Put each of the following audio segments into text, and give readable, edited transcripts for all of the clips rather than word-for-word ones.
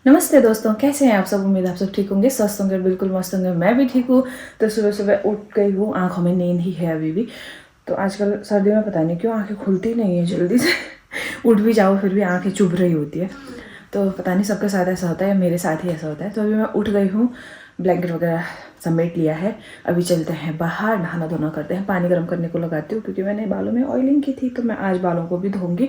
नमस्ते दोस्तों, कैसे हैं आप सब। उम्मीद आप सब ठीक होंगे, स्वस्थ होंगे, बिल्कुल मस्त होंगे। मैं भी ठीक हूँ। तो सुबह सुबह उठ गई हूँ, आँखों में नींद ही है अभी भी। तो आजकल सर्दी में पता नहीं क्यों आँखें खुलती नहीं है जल्दी से उठ भी जाओ फिर भी आँखें चुभ रही होती है। तो पता नहीं सबके साथ ऐसा होता है, मेरे साथ ही ऐसा होता है। तो अभी मैं उठ गई हूँ, ब्लैंकेट वगैरह समेट लिया है। अभी चलते हैं बाहर, नहाना धोना करते हैं। पानी गर्म करने को लगाती हूँ क्योंकि मैंने बालों में ऑयलिंग की थी, तो मैं आज बालों को भी धोऊंगी।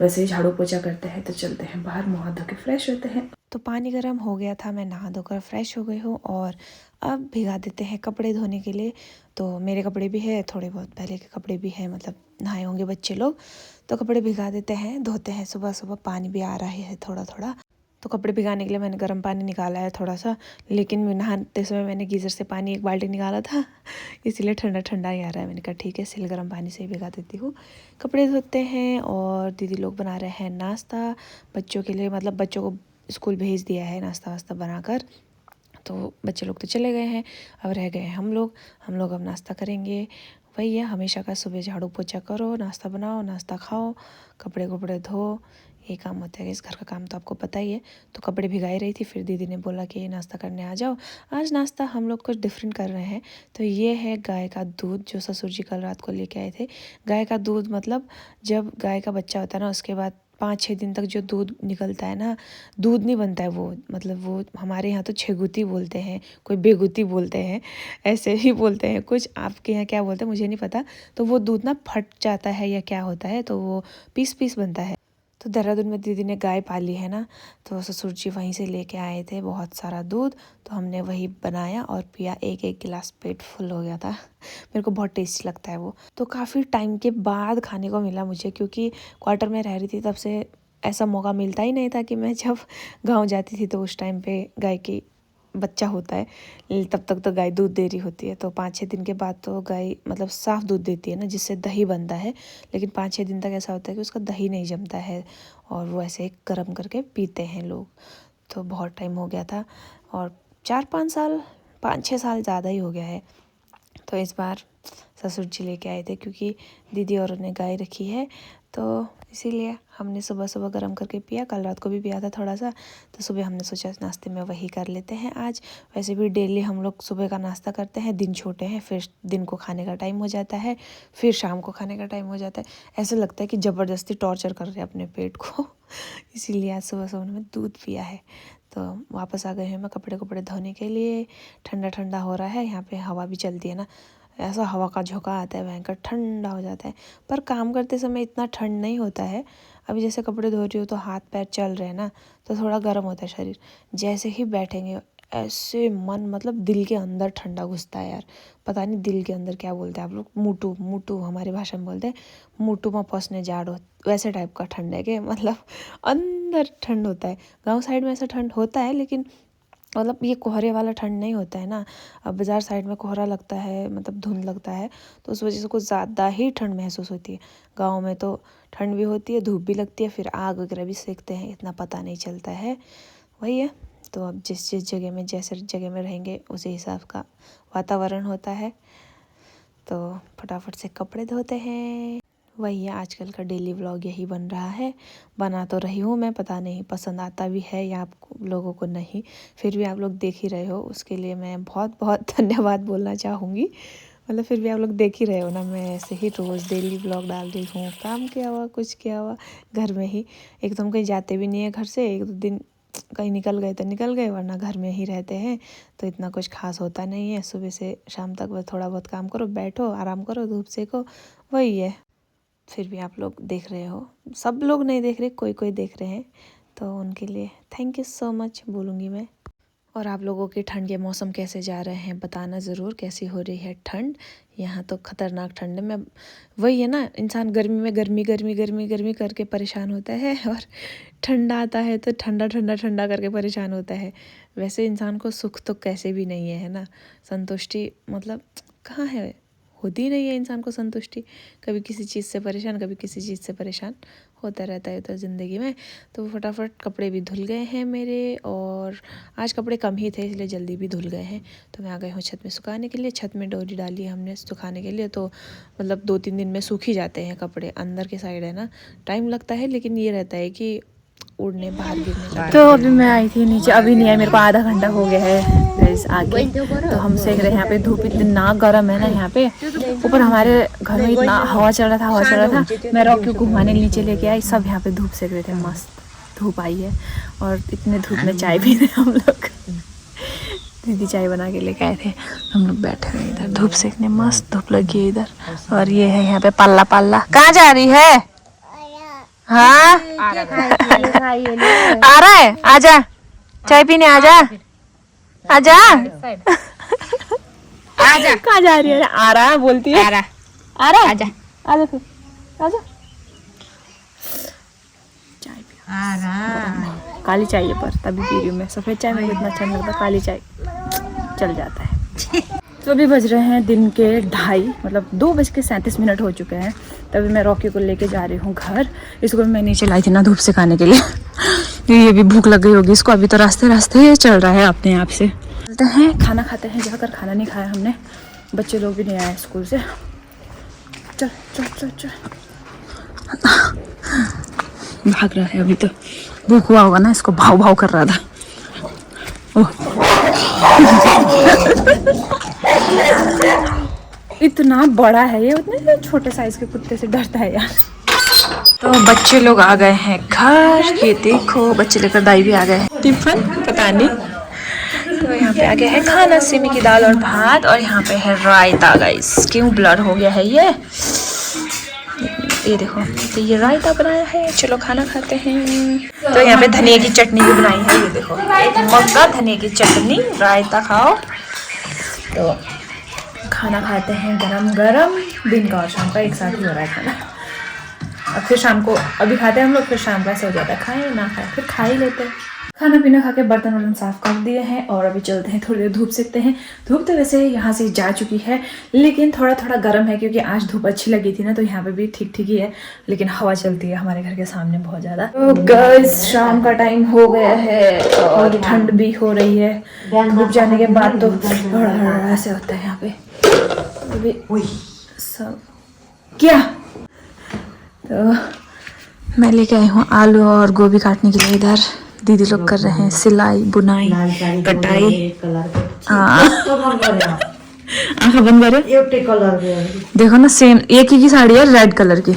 वैसे ही झाड़ू पोछा करते हैं। तो चलते हैं बाहर, मुँह हाथ धो के फ्रेश होते हैं। तो पानी गर्म हो गया था, मैं नहा धोकर फ्रेश हो गई हूँ और अब भिगा देते हैं कपड़े धोने के लिए। तो मेरे कपड़े भी है, थोड़े बहुत पहले के कपड़े भी हैं, मतलब नहाए होंगे बच्चे लोग। तो कपड़े भिगा देते हैं, धोते हैं। सुबह सुबह पानी भी आ रहा है थोड़ा थोड़ा। तो कपड़े भिगाने के लिए मैंने गर्म पानी निकाला है थोड़ा सा, लेकिन नहाते समय मैंने गीज़र से पानी एक बाल्टी निकाला था इसीलिए ठंडा ठंडा ही आ रहा है। मैंने कहा ठीक है, सिल गर्म पानी से ही भिगा देती हूँ। कपड़े धोते हैं और दीदी लोग बना रहे हैं नाश्ता बच्चों के लिए, मतलब बच्चों को स्कूल भेज दिया है नाश्ता वास्ता बनाकर। तो बच्चे लोग तो चले गए हैं, अब रह गए हैं हम लोग अब नाश्ता करेंगे। वही है हमेशा का, सुबह झाड़ू पोछा करो, नाश्ता बनाओ, नाश्ता खाओ, कपड़े कपड़े धो, ये काम होता है। इस घर का काम तो आपको पता ही है। तो कपड़े भिगाई रही थी, फिर दीदी ने बोला कि नाश्ता करने आ जाओ। आज नाश्ता हम लोग कुछ डिफरेंट कर रहे हैं। तो ये है गाय का दूध, जो ससुर जी कल रात को लेके आए थे। गाय का दूध मतलब जब गाय का बच्चा होता है ना, उसके बाद 5-6 दिन तक जो दूध निकलता है ना, दूध नहीं बनता है वो, मतलब वो हमारे यहाँ तो छेगुती बोलते हैं, कोई बेगुती बोलते हैं, ऐसे ही बोलते हैं कुछ। आपके यहाँ क्या बोलते हैं मुझे नहीं पता। तो वो दूध ना फट जाता है या क्या होता है, तो वो पीस पीस बनता है। तो देहरादून में दीदी ने गाय पाली है ना, तो ससुर जी वहीं से लेके आए थे बहुत सारा दूध। तो हमने वही बनाया और पिया, एक एक गिलास, पेट फुल हो गया था मेरे को बहुत टेस्टी लगता है वो। तो काफ़ी टाइम के बाद खाने को मिला मुझे, क्योंकि क्वार्टर में रह रही थी तब से ऐसा मौका मिलता ही नहीं था कि मैं जब गांव जाती थी तो उस टाइम पे गाय की बच्चा होता है, तब तक तो गाय दूध दे रही होती है। तो 5-6 दिन के बाद तो गाय मतलब साफ़ दूध देती है ना, जिससे दही बनता है। लेकिन 5-6 दिन तक ऐसा होता है कि उसका दही नहीं जमता है और वो ऐसे गर्म करके पीते हैं लोग। तो बहुत टाइम हो गया था, और 4-5 साल, 5-6 साल ज़्यादा ही हो गया है। तो इस बार ससुर जी लेके आए थे, क्योंकि दीदी और ने गाय रखी है, तो इसीलिए हमने सुबह सुबह गर्म करके पिया। कल रात को भी पिया था थोड़ा सा, तो सुबह हमने सोचा नाश्ते में वही कर लेते हैं आज। वैसे भी डेली हम लोग सुबह का नाश्ता करते हैं, दिन छोटे हैं, फिर दिन को खाने का टाइम हो जाता है, फिर शाम को खाने का टाइम हो जाता है। ऐसा लगता है कि ज़बरदस्ती टॉर्चर कर रहे हैं अपने पेट को इसीलिए आज सुबह सुबह में दूध पिया है। तो वापस आ गए हैं मैं कपड़े कपड़े धोने के लिए। ठंडा ठंडा हो रहा है, यहाँ पे हवा भी चलती है ना, ऐसा हवा का झोंका आता है, भयंकर ठंडा हो जाता है। पर काम करते समय इतना ठंड नहीं होता है। अभी जैसे कपड़े धो रही हो तो हाथ पैर चल रहे हैं ना, तो थोड़ा गर्म होता है शरीर। जैसे ही बैठेंगे ऐसे मन, मतलब दिल के अंदर ठंडा घुसता है यार। पता नहीं दिल के अंदर क्या बोलते हैं आप लोग, मुटु मुटु हमारी भाषा में बोलते हैं, मुटु में पसने जाड़ो, वैसे टाइप का ठंड है कि मतलब अंदर ठंड होता है। गांव साइड में ऐसा ठंड होता है, लेकिन मतलब ये कोहरे वाला ठंड नहीं होता है ना। अब बाज़ार साइड में कोहरा लगता है, मतलब धुंध लगता है, तो उस वजह से कुछ ज़्यादा ही ठंड महसूस होती है। गांव में तो ठंड भी होती है, धूप भी लगती है, फिर आग वगैरह भी सेकते हैं, इतना पता नहीं चलता है। वही है। तो अब जिस जिस जगह में, जैसे जगह में रहेंगे उसी हिसाब का वातावरण होता है। तो फटाफट से कपड़े धोते हैं। वही है, आजकल का डेली व्लॉग यही बन रहा है। बना तो रही हूँ मैं, पता नहीं पसंद आता भी है या आप लोगों को नहीं, फिर भी आप लोग देख ही रहे हो, उसके लिए मैं बहुत बहुत धन्यवाद बोलना चाहूँगी। मतलब फिर भी आप लोग देख ही रहे हो ना, मैं ऐसे ही रोज़ डेली व्लॉग डाल रही हूँ। काम किया हुआ, कुछ किया हुआ, घर में ही। एकदम कहीं जाते भी नहीं है घर से, 1-2 दिन कहीं निकल गए तो निकल गए, वरना घर में ही रहते हैं। तो इतना कुछ खास होता नहीं है, सुबह से शाम तक बस थोड़ा बहुत काम करो, बैठो, आराम करो, धूप सेको, वही है। फिर भी आप लोग देख रहे हो, सब लोग नहीं देख रहे, कोई कोई देख रहे हैं, तो उनके लिए थैंक यू सो मच बोलूँगी मैं। और आप लोगों के ठंड के मौसम कैसे जा रहे हैं बताना ज़रूर, कैसी हो रही है ठंड। यहाँ तो ख़तरनाक ठंड है। मैं वही है ना, इंसान गर्मी में गर्मी गर्मी गर्मी गर्मी करके परेशान होता है, और ठंडा आता है तो ठंडा ठंडा ठंडा करके परेशान होता है। वैसे इंसान को सुख तो कैसे भी नहीं है ना, संतुष्टि मतलब कहाँ है, होती नहीं है इंसान को संतुष्टि। कभी किसी चीज़ से परेशान, कभी किसी चीज़ से परेशान होता रहता है तो ज़िंदगी में। तो फटाफट कपड़े भी धुल गए हैं मेरे, और आज कपड़े कम ही थे इसलिए जल्दी भी धुल गए हैं। तो मैं आ गई हूँ छत में सुखाने के लिए। छत में डोरी डाली है हमने सुखाने के लिए, तो मतलब 2-3 दिन में सूख ही जाते हैं कपड़े। अंदर के साइड है ना, टाइम लगता है, लेकिन ये रहता है कि उड़ने बाहर गिरने का। तो अभी मैं आई थी नीचे, अभी नहीं है, मेरे को आधा घंटा हो गया है गाइस आके। तो हम सेक रहे हैं यहाँ पे, धूप इतना गर्म है ना यहाँ पे। ऊपर हमारे घर में इतना हवा चल रहा था, मैं रॉकी को घुमाने नीचे लेके आई, सब यहाँ पे धूप सेक रहे थे। मस्त धूप आई है और इतने धूप में चाय पी रहे हम लोग। दीदी चाय बना के लेके आए थे, हम लोग बैठे हुए इधर धूप सेकने, मस्त धूप लगी है इधर। और ये है यहाँ पे पल्ला। कहाँ जा रही है? हाँ आ रहा है, आजा चाय पीने, आजा आजा आजा। कहाँ जा रही है? आ रहा है बोलती है, आ रहा है, आजा आजा फिर आजा। चाय पी, आ रहा। काली चाय है पर तभी पी रही हूँ मैं, सफेद चाय में इतना अच्छा नहीं लगता, काली चाय चल जाता है। तो अभी बज रहे हैं दिन के 2:30, मतलब 2:37 हो चुके हैं। तभी मैं रॉकी को लेके जा रही हूँ घर। इसको मैं नीचे लाई थी ना धूप से खाने के लिए। ये भी भूख लग गई होगी इसको, अभी तो रास्ते रास्ते चल रहा है अपने आप से। चलते हैं खाना खाते हैं, जाकर खाना नहीं खाया हमने, बच्चे लोग भी नहीं आए स्कूल से। चल चल चल चल, भाग रहा है अभी तो, भूख हुआ होगा ना इसको, भाव भाव कर रहा था। इतना बड़ा है ये, उतने छोटे साइज के कुत्ते से डरता है यार। तो बच्चे लोग आ गए हैं घर, ये देखो बच्चे लेकर दाई भी आ गए हैं, टिफिन पता नहीं। तो यहाँ पे आ गया है खाना, सिमी की दाल और भात, और यहाँ पे है रायता। गाइस क्यों ब्लर हो गया है ये देखो, तो ये रायता बनाया है। चलो खाना खाते हैं। तो यहाँ पे धनिया की चटनी भी बनाई है, ये देखो मक्का धनिया की चटनी, रायता खाओ। तो खाना खाते हैं गरम गरम, दिन का और शाम का एक साथ ही हो रहा है खाना। अब फिर शाम को, अभी खाते हैं हम लोग, फिर शाम का ऐसे हो जाता है, खाएं ना खाएं फिर खा ही लेते हैं। खाना पीना खा के बर्तन वर्तन साफ कर दिए हैं, और अभी चलते हैं थोड़ी देर धूप सेकते हैं। धूप तो वैसे यहाँ से जा चुकी है, लेकिन थोड़ा थोड़ा गर्म है, क्योंकि आज धूप अच्छी लगी थी ना, तो यहाँ पे भी ठीक ठीक ही है, लेकिन हवा चलती है हमारे घर के सामने बहुत ज़्यादा। तो गाइस शाम का टाइम हो गया है और ठंड भी हो रही है। धूप जाने के बाद तो ऐसे होता है यहाँ पे अभी सब। क्या तो मैं लेके आई हूँ आलू और गोभी काटने के लिए। इधर दीदी लोग कर रहे हैं सिलाई बुनाई कटाई। हाँ आँखें बंद करो, देखो ना सेम एक ही साड़ी है रेड कलर की।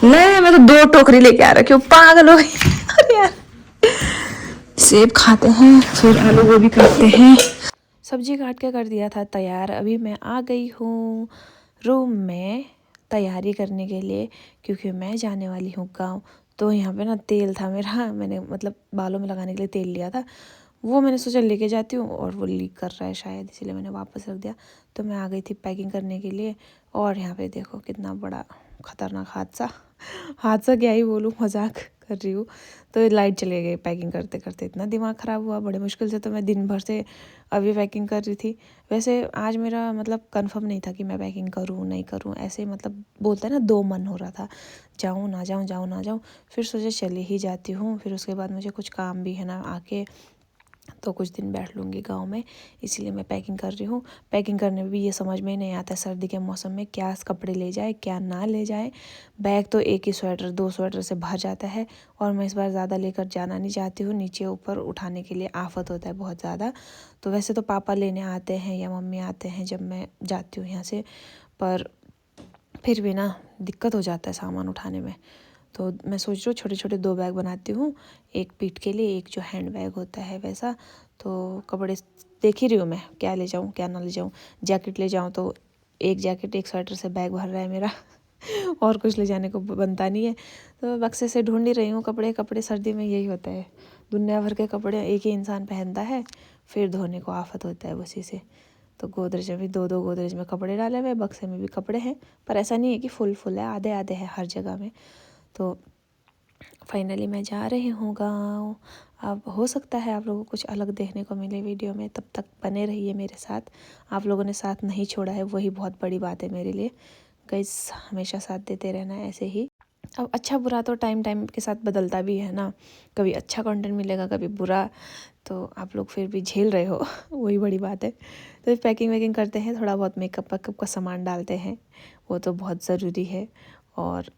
ले मैं तो 2 टोकरी लेके आ रखी हूँ, पागल हो गई। अरे यार सेब खाते हैं फिर आलू गोभी काटते हैं। सब्जी काट के कर दिया था तैयार। अभी मैं आ गई हूँ रूम में तैयारी करने के लिए, क्योंकि मैं जाने वाली हूँ गांव। तो यहाँ पे ना तेल था मेरा, मैंने मतलब बालों में लगाने के लिए तेल लिया था, वो मैंने सोचा लेके जाती हूँ, और वो लीक कर रहा है शायद, इसीलिए मैंने वापस रख दिया। तो मैं आ गई थी पैकिंग करने के लिए, और यहाँ पे देखो कितना बड़ा ख़तरनाक हादसा क्या ही बोलूँ, मजाक कर रही हूँ। तो लाइट चले गई पैकिंग करते करते, इतना दिमाग ख़राब हुआ बड़े मुश्किल से। तो मैं दिन भर से अभी पैकिंग कर रही थी। वैसे आज मेरा मतलब कंफर्म नहीं था कि मैं पैकिंग करूँ नहीं करूँ, ऐसे मतलब बोलते हैं ना, 2 मन हो रहा था, जाऊँ ना जाऊँ, जाऊँ ना जाऊँ। फिर सोचा चले ही जाती हूँ। फिर उसके बाद मुझे कुछ काम भी है ना आके, तो कुछ दिन बैठ लूँगी गांव में, इसीलिए मैं पैकिंग कर रही हूँ। पैकिंग करने में भी ये समझ में नहीं आता सर्दी के मौसम में क्या कपड़े ले जाए क्या ना ले जाए। बैग तो एक ही स्वेटर 2 स्वेटर से भर जाता है, और मैं इस बार ज़्यादा लेकर जाना नहीं चाहती हूँ, नीचे ऊपर उठाने के लिए आफत होता है बहुत ज़्यादा। तो वैसे तो पापा लेने आते हैं या मम्मी आते हैं जब मैं जाती हूँ यहाँ से, पर फिर भी ना दिक्कत हो जाता है सामान उठाने में। तो मैं सोच रही हूँ छोटे छोटे 2 बैग बनाती हूँ, एक पीठ के लिए, एक जो हैंड बैग होता है वैसा। तो कपड़े देख ही रही हूँ मैं क्या ले जाऊँ क्या ना ले जाऊँ। जैकेट ले जाऊँ तो एक जैकेट एक स्वेटर से बैग भर रहा है मेरा और कुछ ले जाने को बनता नहीं है। तो बक्से से ढूंढ ही रही हूँ कपड़े सर्दी में यही होता है, दुनिया भर के कपड़े एक ही इंसान पहनता है, फिर धोने को आफत होता है उसी से। तो गोदरेज में भी 2 गोदरेज में कपड़े डाले हुए, बक्से में भी कपड़े हैं, पर ऐसा नहीं है कि फुल है, आधे आधे है हर जगह में। तो फाइनली मैं जा रही हूँ गाँव। अब हो सकता है आप लोगों को कुछ अलग देखने को मिले वीडियो में, तब तक बने रहिए मेरे साथ। आप लोगों ने साथ नहीं छोड़ा है, वही बहुत बड़ी बात है मेरे लिए। गाइस हमेशा साथ देते रहना है ऐसे ही। अब अच्छा बुरा तो टाइम के साथ बदलता भी है ना, कभी अच्छा कंटेंट मिलेगा कभी बुरा, तो आप लोग फिर भी झेल रहे हो वही बड़ी बात है। तो पैकिंग वैकिंग करते हैं, थोड़ा बहुत मेकअप वेकअप का सामान डालते हैं, वो तो बहुत ज़रूरी है। और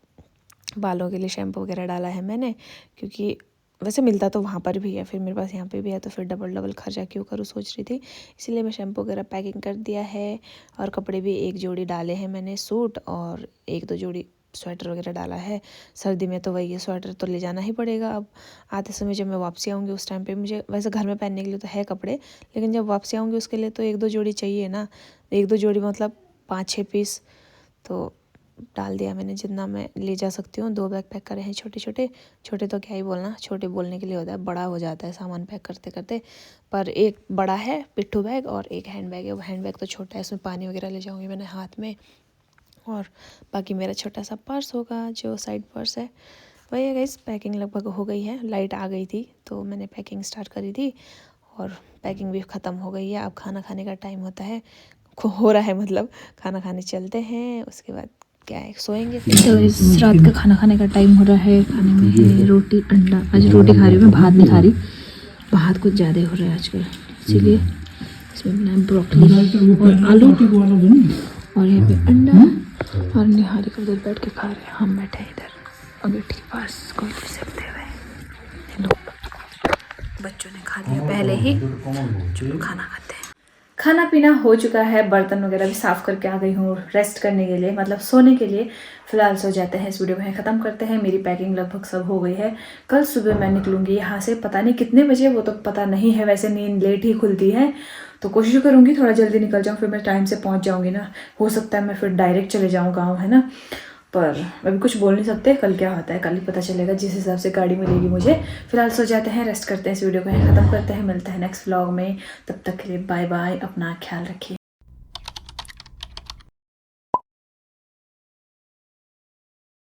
बालों के लिए शैम्पू वगैरह डाला है मैंने, क्योंकि वैसे मिलता तो वहाँ पर भी है, फिर मेरे पास यहाँ पे भी है, तो फिर डबल खर्चा क्यों करूँ सोच रही थी। इसीलिए मैं शैम्पू वगैरह पैकिंग कर दिया है और कपड़े भी एक जोड़ी डाले हैं मैंने, सूट, और 1-2 जोड़ी स्वेटर वगैरह डाला है। सर्दी में तो वही है, स्वेटर तो ले जाना ही पड़ेगा। अब आते समय जब मैं वापसी आऊँगी उस टाइम पे मुझे वैसे घर में पहनने के लिए तो है कपड़े, लेकिन जब वापसी आऊँगी उसके लिए तो 1-2 जोड़ी चाहिए ना। 1-2 जोड़ी मतलब 5-6 पीस तो डाल दिया मैंने जितना मैं ले जा सकती हूँ। 2 बैग पैक करे हैं छोटे छोटे, छोटे तो क्या ही बोलना, छोटे बोलने के लिए होता है, बड़ा हो जाता है सामान पैक करते करते। पर एक बड़ा है पिट्ठू बैग और एक हैंड बैग है। वो हैंड बैग तो छोटा है, इसमें पानी वगैरह ले जाऊँगी मैंने हाथ में, और बाकी मेरा छोटा सा पर्स होगा जो साइड पर्स है। वही है गाइस, पैकिंग लगभग हो गई है। लाइट आ गई थी तो मैंने पैकिंग स्टार्ट करी थी और पैकिंग भी ख़त्म हो गई है। अब खाना खाने का टाइम होता है, हो रहा है मतलब, खाना खाने चलते हैं, उसके बाद क्या है सोएंगे। तो इस रात का खाना खाने का टाइम हो रहा है। खाने में है रोटी अंडा, आज रोटी खा रही हूँ मैं, भात नहीं खा रही, भात कुछ ज़्यादा हो रहा है आजकल, इसीलिए इसमें बनाया ब्रोकली और आलू, और यहाँ पे अंडा, और निहारी का उधर बैठ के खा रहे हैं, हम बैठे हैं इधर अगेठी के पास कोई सकते हुए। बच्चों ने खा लिया पहले ही, चलो खाना खाते हैं। खाना पीना हो चुका है, बर्तन वगैरह भी साफ़ करके आ गई हूँ रेस्ट करने के लिए, मतलब सोने के लिए। फ़िलहाल सो जाते हैं, इस वीडियो को यहीं ख़त्म करते हैं। मेरी पैकिंग लगभग सब हो गई है। कल सुबह मैं निकलूँगी यहाँ से, पता नहीं कितने बजे वो तो पता नहीं है, वैसे नींद लेट ही खुलती है, तो कोशिश करूँगी थोड़ा जल्दी निकल जाऊँ, फिर मैं टाइम से पहुँच जाऊँगी ना। हो सकता है मैं फिर डायरेक्ट चले जाऊँ गाँव, है ना, पर अभी कुछ बोल नहीं सकते, कल क्या होता है कल ही पता चलेगा, जिस हिसाब से गाड़ी मिलेगी मुझे। फिलहाल सो जाते हैं, रेस्ट करते हैं, इस वीडियो को यहीं ख़त्म करते हैं। मिलते हैं नेक्स्ट व्लॉग में, तब तक के लिए बाय बाय, अपना ख्याल रखिए।